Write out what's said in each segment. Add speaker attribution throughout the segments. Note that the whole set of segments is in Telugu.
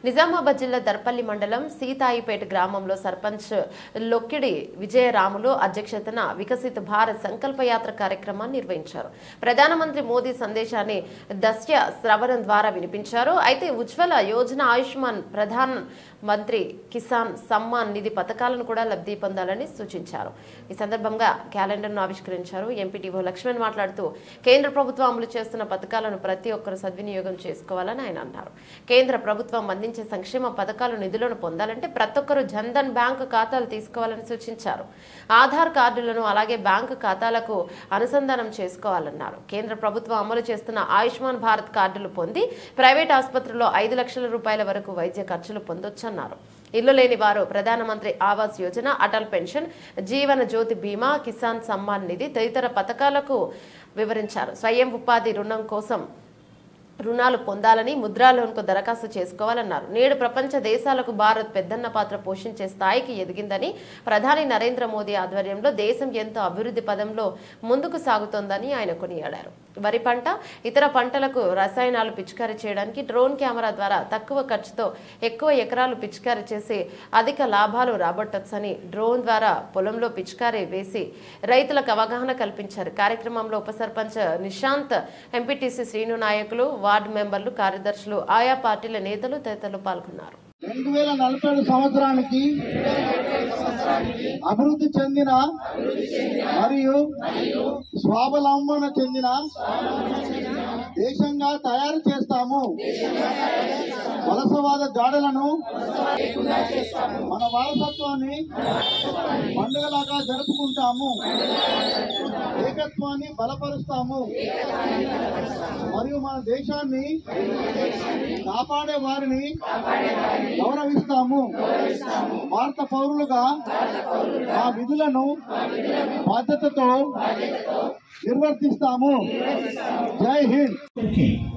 Speaker 1: నిజామాబాద్ జిల్లా దర్పల్లి మండలం సీతాయిపేట గ్రామంలో సర్పంచ్ లొక్కిడి విజయరాములు అధ్యక్షతన వికసిత భారత్ సంకల్ప యాత్ర కార్యక్రమాన్ని నిర్వహించారు. ప్రధానమంత్రి మోదీ సందేశాన్ని దస్య శ్రవణం ద్వారా వినిపించారు. అయితే ఉజ్వల యోజన, ఆయుష్మాన్, ప్రధాన మంత్రి కిసాన్ సమ్మాన్ నిధి పథకాలను కూడా లబ్ధి పొందాలని సూచించారు. ఈ సందర్భంగా క్యాలెండర్ను ఆవిష్కరించారు. ఎంపీటీఓ లక్ష్మణ్ మాట్లాడుతూ కేంద్ర ప్రభుత్వం అమలు చేస్తున్న పథకాలను ప్రతి ఒక్కరూ సద్వినియోగం చేసుకోవాలని ఆయన అన్నారు. కేంద్ర ప్రభుత్వం అందించే సంక్షేమ పథకాలు నిధులను పొందాలంటే ప్రతి ఒక్కరూ జన్ధన్ బ్యాంకు ఖాతాలు తీసుకోవాలని సూచించారు. ఆధార్ కార్డులను అలాగే బ్యాంకు ఖాతాలకు అనుసంధానం చేసుకోవాలన్నారు. కేంద్ర ప్రభుత్వం అమలు చేస్తున్న ఆయుష్మాన్ భారత్ కార్డులు పొంది ప్రైవేట్ ఆసుపత్రుల్లో 5 లక్షల రూపాయల వరకు వైద్య ఖర్చులు పొందొచ్చన్నారు. ఇల్లు లేని వారు ప్రధానమంత్రి ఆవాస్ యోజన, అటల్ పెన్షన్, జీవన జ్యోతి బీమా, కిసాన్ సమ్మాన్ నిధి తదితర పథకాలకు వివరించారు. స్వయం ఉపాధి రుణం కోసం రుణాలు పొందాలని, ముద్రా లోన్కు దరఖాస్తు చేసుకోవాలన్నారు. నేడు ప్రపంచ దేశాలకు భారత్ పెద్దన్న పాత్ర పోషించే స్థాయికి ఎదిగిందని, ప్రధాని నరేంద్ర మోదీ ఆధ్వర్యంలో దేశం ఎంతో అభివృద్ధి పదంలో ముందుకు సాగుతోందని ఆయన కొనియాడారు. వరి పంట, ఇతర పంటలకు రసాయనాలు పిచికారీ చేయడానికి డ్రోన్ కెమెరా ద్వారా తక్కువ ఖర్చుతో ఎక్కువ ఎకరాలు పిచికారీ చేసి అధిక లాభాలు రాబట్టొచ్చని డ్రోన్ ద్వారా పొలంలో పిచికారీ వేసి రైతులకు అవగాహన కల్పించారు. కార్యక్రమంలో ఉప సర్పంచ్ నిశాంత్, ఎంపీటీసీ శ్రీను నాయకులు, వార్డు మెంబర్లు, కార్యదర్శులు, ఆయా పార్టీల నేతలు తదితరులు పాల్గొన్నారు.
Speaker 2: 2047 సంవత్సరానికి అభివృద్ధి చెందిన మరియు స్వావలంబన చెందిన దేశంగా తయారు చేస్తాము. వలసవాద జాడలను మన వారసత్వాన్ని పండుగలాగా జరుపుకుంటాము. ఏకత్వాన్ని బలపరుస్తాము మరియు మన దేశాన్ని కాపాడే వారిని గౌరవిస్తాము. భారత పౌరులుగా మా విధులను బాధ్యతతో నిర్వర్తిస్తాము. జై హింద్.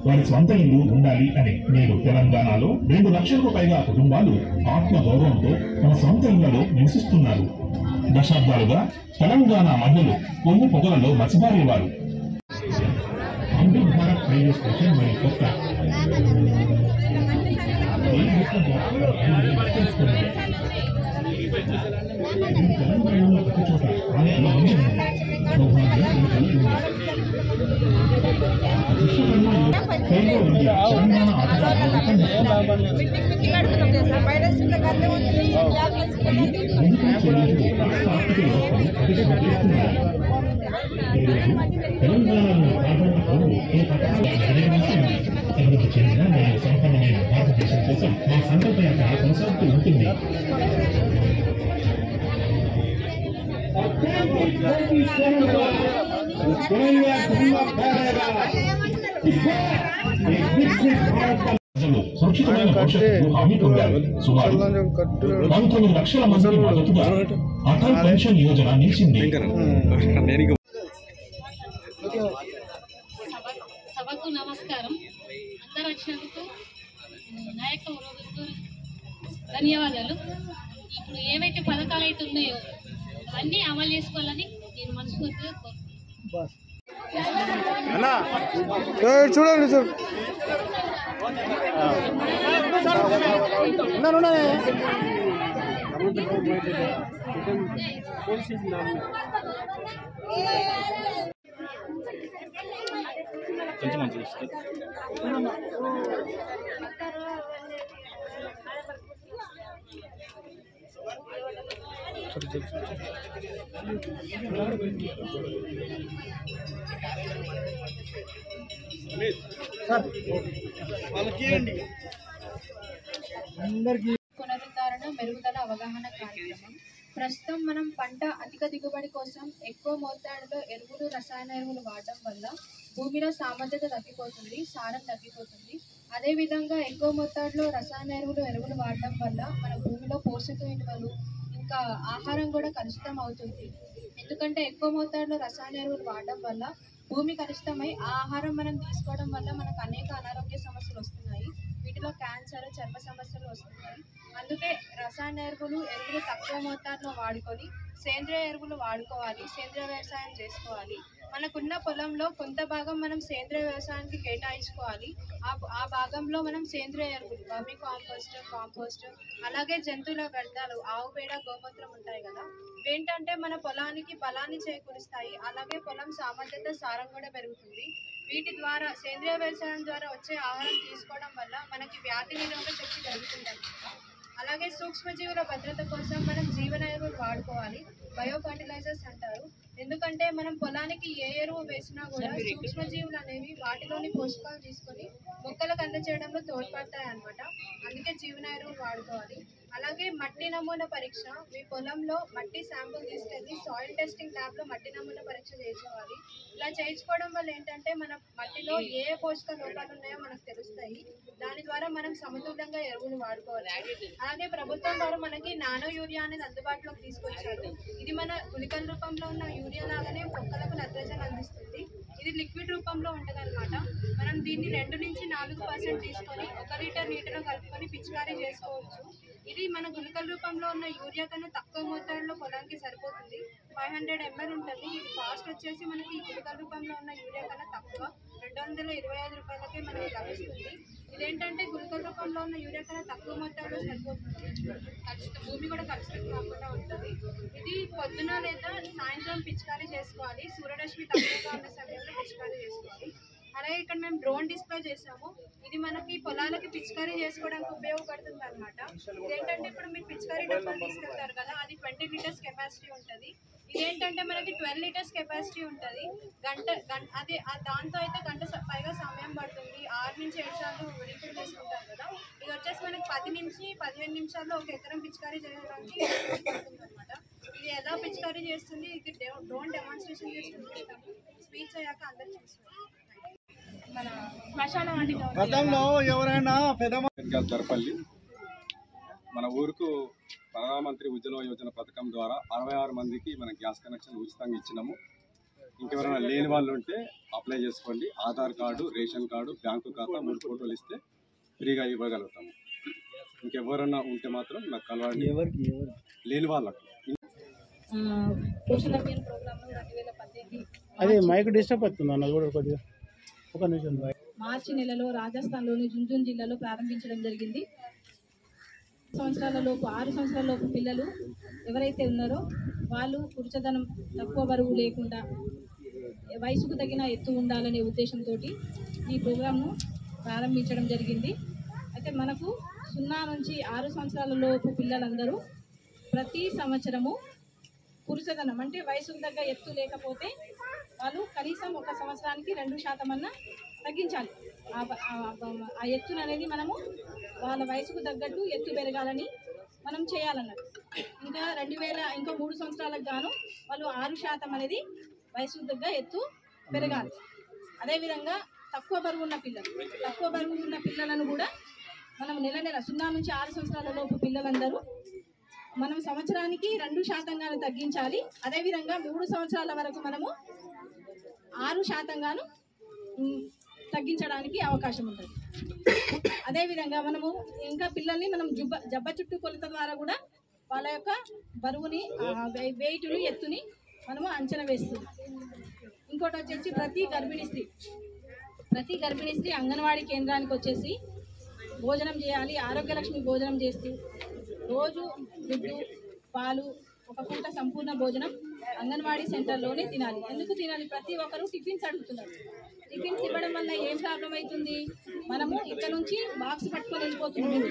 Speaker 3: వారి స్వంత ఇల్లు ఉండాలి అని నేడు తెలంగాణలో 2 లక్షలకు పైగా కుటుంబాలు ఆత్మ గౌరవంతో తమ సొంత ఇళ్లలో నివసిస్తున్నారు. దశాబ్దాలుగా తెలంగాణ మహిళలు పొంగు పొగలలో మసిబారేవారు. అమృత్ భారత్ రైల్వే స్టేషన్ మరియు కొత్త తెలంగాణలో ప్రతి చోట తెలంగాణలో అభివృద్ధి చెందిన మరియు సంపన్నమైన భారతదేశం కోసం మా సంకల్ప యాత్ర కొనసాగుతూ ఉంటుంది. సురక్షితమైన భవిష్యత్తుకు హామీ పొందారు. సుమారు 19 లక్షల మంది మద్దతుగా అటల్ పెన్షన్ యోజన నిలిచింది.
Speaker 4: సభకు నమస్కారం. అందరూ వచ్చినందుకు నాయకులకు ధన్యవాదాలు. ఇప్పుడు ఏవైతే పథకాలు అయితే ఉన్నాయో అవన్నీ అమలు చేసుకోవాలని నేను మనస్ఫూర్తిగా
Speaker 2: చూడండి సార్.
Speaker 5: కొంచెం మంచిగా
Speaker 6: పునరుద్ధరణ మెరుగుదల అవగాహన కార్యక్రమం. ప్రస్తుతం మనం పంట అధిక దిగుబడి కోసం ఎక్కువ మోతాదులో ఎరువులు, రసాయన ఎరువులు వాడడం వల్ల భూమిలో సామర్థ్యత తగ్గిపోతుంది, సారం తగ్గిపోతుంది. అదేవిధంగా ఎక్కువ మోతాదులో రసాయన ఎరువులు వాడడం వల్ల మన భూమిలో పోషక విలువలు ఇంకా ఆహారం కూడా కలుషితం అవుతుంది. ఎందుకంటే ఎక్కువ మోతాదులో రసాయన ఎరువులు వాడడం వల్ల భూమి కలుషితమై ఆ ఆహారం మనం తీసుకోవడం వల్ల మనకు అనేక అనారోగ్య సమస్యలు వస్తున్నాయి. వీటిలో క్యాన్సర్, చర్మ సమస్యలు వస్తున్నాయి. అందుకే రసాయన ఎరువులు తక్కువ మోతాదులో వాడుకొని సేంద్రియ ఎరువులు వాడుకోవాలి, సేంద్రియ వ్యవసాయం చేసుకోవాలి. మనకున్న పొలంలో కొంత భాగం మనం సేంద్రియ వ్యవసాయానికి కేటాయించుకోవాలి. ఆ భాగంలో మనం సేంద్రియ ఎరువులు వర్మి కాంపోస్ట్ అలాగే జంతువుల వ్యర్థాలు ఆవు పేడ గోమూత్రం ఉంటాయి కదా, ఇవేంటంటే మన పొలానికి బలాన్ని చేకూరుస్తాయి. అలాగే పొలం సామర్థ్యత సారం కూడా పెరుగుతుంది. వీటి ద్వారా సేంద్రియ వ్యవసాయం ద్వారా వచ్చే ఆహారం తీసుకోవడం వల్ల మనకి వ్యాధి నిరోధక శక్తి పెరుగుతుంది. అలాగే సూక్ష్మజీవుల భద్రత కోసం మనం జీవన ఎరువులు వాడుకోవాలి. బయో ఫర్టిలైజర్స్ అంటారు. ఎందుకంటే మనం పొలానికి ఏ ఎరువు వేసినా కూడా సూక్ష్మజీవులు అనేవి వాటిలోని పోషకాలు తీసుకొని మొక్కలకు అందజేయడంలో తోడ్పడతాయి అన్నమాట. అందుకే జీవన ఎరువులు వాడుకోవాలి. అలాగే మట్టి నమూనా పరీక్ష, మీ పొలంలో మట్టి శాంపుల్ తీసుకెళ్ళి సాయిల్ టెస్టింగ్ ల్యాబ్లో మట్టి నమూనా పరీక్ష చేయించుకోవాలి. ఇలా చేయించుకోవడం వల్ల ఏంటంటే మన మట్టిలో ఏ పోషక లోపాలు ఉన్నాయో మనకు తెలుస్తాయి. దాని ద్వారా మనం సమతుల్యంగా ఎరువులు వాడుకోవాలి. అలాగే ప్రభుత్వం ద్వారా మనకి నానో యూరియా అనేది అందుబాటులోకి తీసుకొచ్చారు. ఇది మన గుళికల రూపంలో ఉన్న యూరియా లాగానే మొక్కలకు నత్రజని అందిస్తుంది. ఇది లిక్విడ్ రూపంలో ఉంటుంది అనమాట. మనం దీన్ని 2 నుంచి 4% తీసుకొని 1 లీటర్ నీటిలో కలుపుకొని పిచికారీ చేసుకోవచ్చు. ఇది మన గుళికల రూపంలో ఉన్న యూరియా కన్నా తక్కువ మోతాదులో పొలానికి సరిపోతుంది. 500 ml ఉంటుంది. ఇది కాస్ట్ వచ్చేసి మనకి ఈ గుళికల రూపంలో ఉన్న యూరియా కన్నా తక్కువ 225 రూపాయలకే మనకి లభిస్తుంది. ఇదేంటంటే గుళికల రూపంలో ఉన్న యూరియా కన్నా తక్కువ మొత్తంలో సరిపోతుంది. భూమి కూడా కలుషితం కాకుండా ఉంటుంది. ఇది పొద్దున లేదా సాయంత్రం పిచికారీ చేసుకోవాలి. సూర్యరశ్మి తక్కువగా ఉన్న సమయంలో పిచికారీ చేసుకోవాలి. అలాగే ఇక్కడ మేము డ్రోన్ డిస్ప్లే చేసాము. ఇది మనకి పొలాలకి పిచికారీ చేసుకోవడానికి ఉపయోగపడుతుంది అనమాట. ఇదేంటంటే ఇప్పుడు మీరు పిచికారీ డబ్బాలు తీసుకెళ్తారు కదా, అది 20 లీటర్స్ కెపాసిటీ ఉంటుంది. ఇదేంటంటే మనకి 12 లీటర్స్ కెపాసిటీ ఉంటుంది. అది దాంతో అయితే గంట పైగా సమయం పడుతుంది. 6 నుంచి 7 సార్లు రీఫిల్ చేసుకుంటారు కదా. ఇది వచ్చేసి మనకి 10 నుంచి 15 నిమిషాల్లో ఒక ఎకరం పిచికారీ చేయడానికి పడుతుంది అనమాట. ఇది ఎలా పిచికారీ చేస్తుంది, ఇది డ్రోన్ డెమాన్స్ట్రేషన్ చేసి చూపిస్తాము. స్పీచ్ అయ్యాక అందరు చూస్తారు. మన శ్మశానం అంటే
Speaker 2: గతంలో ఎవరైనా
Speaker 5: దర్పల్లి మన ఊరుకు ప్రధానమంత్రి ఉజ్వల యోజన పథకం ద్వారా 66 మందికి మన గ్యాస్ కనెక్షన్ ఉచితంగా ఇచ్చినాము. ఇంకెవరైనా లేని వాళ్ళు ఉంటే అప్లై చేసుకోండి. Aadhaar card, ration card, bank ఖాతా 3 ఫోటోలు ఇస్తే ఫ్రీగా ఇవ్వగలుగుతాము. ఇంకెవరైనా ఉంటే మాత్రం నాకు కలవండి. లేని వాళ్ళకు
Speaker 4: పోషణ అభియాన్ ప్రోగ్రామ్ 2018
Speaker 2: అదే మైక్ డిస్టర్బ్ అవుతుంది అన్న కూడా కొద్దిగా ఒక నిమిషం.
Speaker 4: మార్చి నెలలో రాజస్థాన్లోని జుంజున్ జిల్లాలో ప్రారంభించడం జరిగింది. 6 సంవత్సరాల లోపు పిల్లలు ఎవరైతే ఉన్నారో వాళ్ళు పురుషధనం తక్కువ బరువు లేకుండా వయసుకు తగిన ఎత్తు ఉండాలనే ఉద్దేశంతో ఈ ప్రోగ్రాంను ప్రారంభించడం జరిగింది. అయితే మనకు 0 నుంచి 6 సంవత్సరాల లోపు పిల్లలందరూ ప్రతి సంవత్సరము పురుషధనం అంటే వయసుకు తగ్గ ఎత్తు లేకపోతే వాళ్ళు కనీసం 1 సంవత్సరానికి 2% అన్నా తగ్గించాలి. ఆ ఎత్తును అనేది మనము వాళ్ళ వయసుకు తగ్గట్టు ఎత్తు పెరగాలని మనం చేయాలన్నట్టు. ఇంకా 3 సంవత్సరాలకు గాను వాళ్ళు 6% అనేది వయసుకు తగ్గ ఎత్తు పెరగాలి. అదేవిధంగా తక్కువ బరువు ఉన్న పిల్లలను కూడా మనం నెల 0 నుంచి 6 సంవత్సరాల లోపు పిల్లలందరూ మనం సంవత్సరానికి 2% గాను తగ్గించాలి. అదేవిధంగా 3 సంవత్సరాల వరకు మనము 6% గాను తగ్గించడానికి అవకాశం ఉంటుంది. అదేవిధంగా మనము ఇంకా పిల్లల్ని మనం జబ్బ చుట్టూ కొలత ద్వారా కూడా వాళ్ళ యొక్క బరువుని, వెయిట్ని, ఎత్తుని మనము అంచనా వేస్తుంది. ఇంకోటి వచ్చేసి ప్రతి గర్భిణీ స్త్రీ అంగన్వాడీ కేంద్రానికి వచ్చేసి భోజనం చేయాలి. ఆరోగ్యలక్ష్మి భోజనం చేస్తూ రోజు గుడ్డు, పాలు, ఒక పూట సంపూర్ణ భోజనం అంగన్వాడీ సెంటర్లోనే తినాలి. ఎందుకు తినాలి? ప్రతి ఒక్కరు టిఫిన్స్ అడుగుతున్నారు. టిఫిన్స్ ఇవ్వడం వల్ల ఏం ప్రాబ్లం అవుతుంది? మనము ఇక్కడ నుంచి బాక్స్ పట్టుకొని వెళ్ళిపోతున్నాం.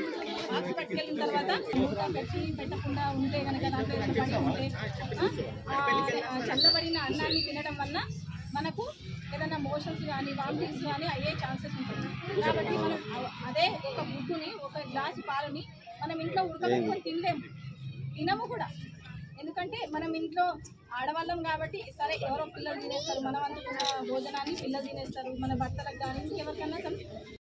Speaker 4: బాక్స్ పట్టుకెళ్ళిన తర్వాత మూత పెట్టి పెట్టకుండా ఉంటే కనుక దాంట్లో పడి ఉంటే చల్లబడిన అన్నాన్ని తినడం వల్ల మనకు ఏదైనా మోషన్స్ కానీ వామిటింగ్స్ కానీ అయ్యే ఛాన్సెస్ ఉంటుంది. కాబట్టి మనం అదే ఒక గుడ్డుని, ఒక గ్లాసు పాలని మనం ఇంట్లో ఉడకబెట్టుకొని తినము కూడా. ఎందుకంటే మనం ఇంట్లో ఆడవాళ్ళం కాబట్టి సరే ఎవరో పిల్లలు తినేస్తారు, మనం అందుకున్న భోజనాన్ని పిల్లలు తినేస్తారు, మన భర్తలకు కానీ ఇంకెవరికన్నా